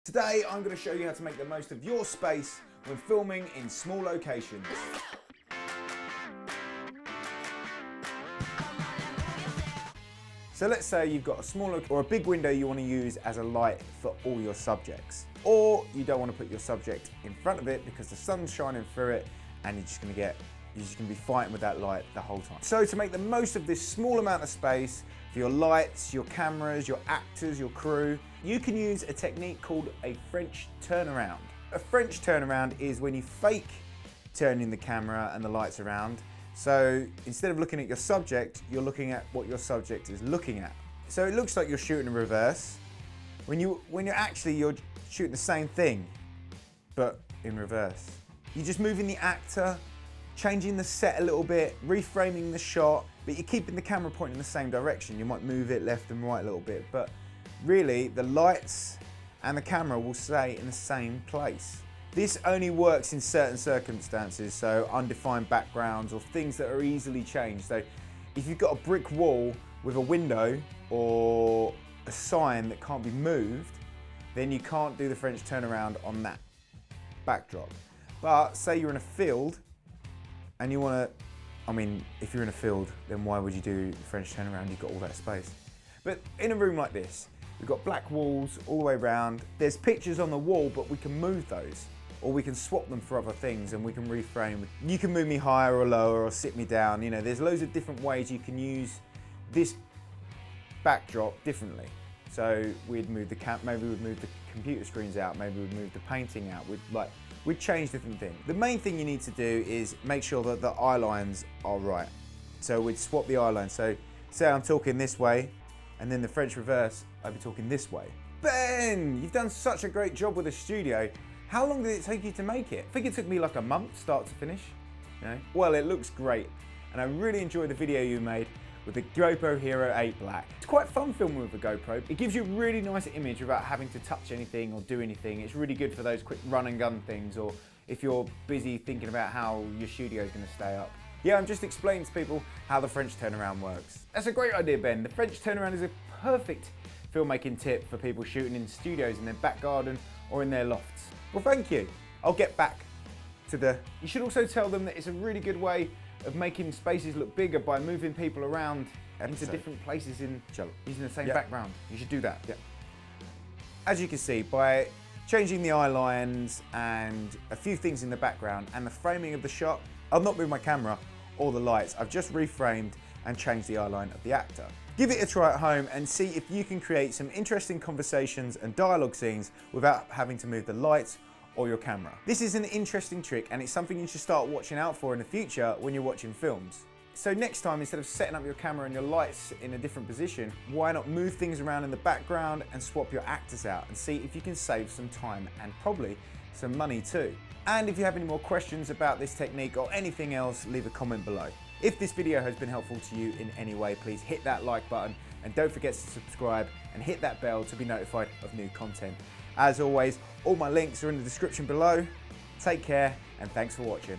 Today I'm going to show you how to make the most of your space when filming in small locations. So let's say you've got a small or a big window you want to use as a light for all your subjects. Or you don't want to put your subject in front of it because the sun's shining through it and you're just going to be fighting with that light the whole time. So to make the most of this small amount of space for your lights, your cameras, your actors, your crew, you can use a technique called a French turnaround. A French turnaround is when you fake turning the camera and the lights around. So instead of looking at your subject, you're looking at what your subject is looking at. So it looks like you're shooting in reverse when you're shooting the same thing, but in reverse. You're just moving the actor, changing the set a little bit, reframing the shot, but you're keeping the camera pointing in the same direction. You might move it left and right a little bit, but really the lights and the camera will stay in the same place. This only works in certain circumstances, so undefined backgrounds or things that are easily changed. So if you've got a brick wall with a window or a sign that can't be moved, then you can't do the French turnaround on that backdrop. But say you're in a field and you want to, if you're in a field, then why would you do the French turnaround? You've got all that space. But in a room like this, we've got black walls all the way around. There's pictures on the wall, but we can move those, or we can swap them for other things and we can reframe. You can move me higher or lower or sit me down. You know, there's loads of different ways you can use this backdrop differently. So we'd move maybe we'd move the computer screens out, maybe we'd move the painting out. We'd change different things. The main thing you need to do is make sure that the eye lines are right. So we'd swap the eye lines. So say I'm talking this way, and then the French reverse, I'd be talking this way. Ben, you've done such a great job with the studio. How long did it take you to make it? I think it took me like a month, start to finish. You know? Well, it looks great. And I really enjoyed the video you made with the GoPro Hero 8 Black. It's quite fun filming with the GoPro. It gives you a really nice image without having to touch anything or do anything. It's really good for those quick run and gun things, or if you're busy thinking about how your studio is going to stay up. Yeah, I'm just explaining to people how the French turnaround works. That's a great idea, Ben. The French turnaround is a perfect filmmaking tip for people shooting in studios in their back garden or in their lofts. Well, thank you. I'll get back to You should also tell them that it's a really good way of making spaces look bigger by moving people around into different places using the same background. You should do that. Yeah. As you can see, by changing the eye lines and a few things in the background and the framing of the shot, I've not moved my camera or the lights. I've just reframed and changed the eye line of the actor. Give it a try at home and see if you can create some interesting conversations and dialogue scenes without having to move the lights or your camera. This is an interesting trick and it's something you should start watching out for in the future when you're watching films. So next time, instead of setting up your camera and your lights in a different position, why not move things around in the background and swap your actors out and see if you can save some time and probably some money too. And if you have any more questions about this technique or anything else, leave a comment below. If this video has been helpful to you in any way, please hit that like button and don't forget to subscribe and hit that bell to be notified of new content. As always, all my links are in the description below. Take care and thanks for watching.